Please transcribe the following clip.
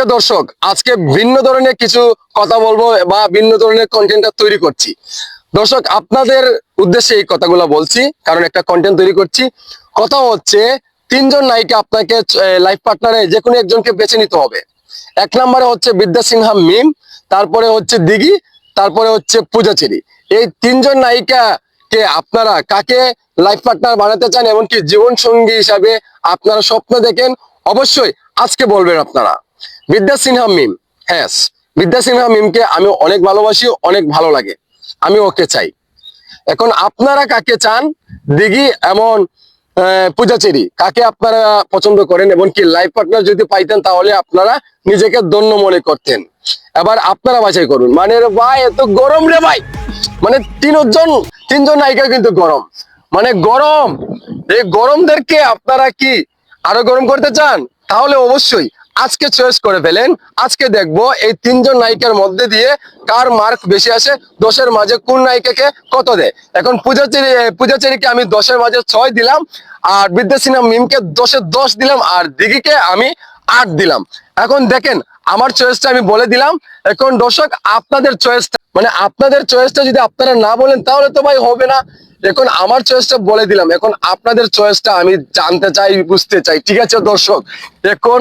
প্রিয় দর্শক, আজকে ভিন্ন ধরনের কিছু কথা বলবো বা ভিন্ন ধরনের কন্টেন্টটা তৈরি করছি। দর্শক, আপনাদের উদ্দেশ্যে এই কথাগুলো বলছি কারণ একটা কন্টেন্ট তৈরি করছি। কথা হচ্ছে, তিনজন নায়িকা আপনাকে লাইফ পার্টনারে যে কোনো একজনকে বেছে নিতে হবে। এক নম্বরে হচ্ছে বিদ্যা সিনহা মিম, তারপরে হচ্ছে দিঘি, তারপরে হচ্ছে পূজাচেরি। এই তিনজন নায়িকা কে আপনারা কাকে লাইফ পার্টনার বানাতে চান, এমনকি জীবন সঙ্গী হিসাবে আপনারা স্বপ্ন দেখেন, অবশ্যই আজকে বলবেন আপনারা। বিদ্যা সিনহা মিম, হ্যাঁ, বিদ্যা সিনহা মিমকে আমি অনেক ভালোবাসি, অনেক ভালো লাগে, আমি ওকে চাই। এখন আপনারা কাকে চান? দিঘি এমন পূজাচেরি কাকে আপনারা পছন্দ করেন, এমনকি লাইফ পার্টনার যদি পাইতেন তাহলে আপনারা নিজেকে ধন্য মনে করতেন। এবার আপনারা বাছাই করুন। মানে রে ভাই, এত গরম রে ভাই, মানে তিনজন নায়িকা কিন্তু গরম, মানে গরম। এই গরমদেরকে আপনারা কি আরো গরম করতে চান? তাহলে অবশ্যই আজকে চয়েস করে ফেলেন। আজকে দেখবো এই তিনজন নায়িকার মধ্যে দিয়ে কার মার্ক বেশি আসে, 10-এর মাঝে কোন নায়িকাকে কত দেয়। এখন পূজাচেরিকে আমি 10-এর মাঝে 6 দিলাম, আর বিদ্যা সিনহা মিমকে 10-এ 10 দিলাম, আর দিঘিকে আমি 8 দিলাম। এখন দেখেন, আমার চয়েসটা আমি বলে দিলাম। এখন দর্শক, আপনাদের চয়েসটা, মানে আপনাদের চয়েসটা যদি আপনারা না বলেন তাহলে তো ভাই হবে না। এখন আমার চয়েসটা বলে দিলাম, এখন আপনাদের চয়েসটা আমি জানতে চাই, বুঝতে চাই। ঠিক আছে দর্শক, এখন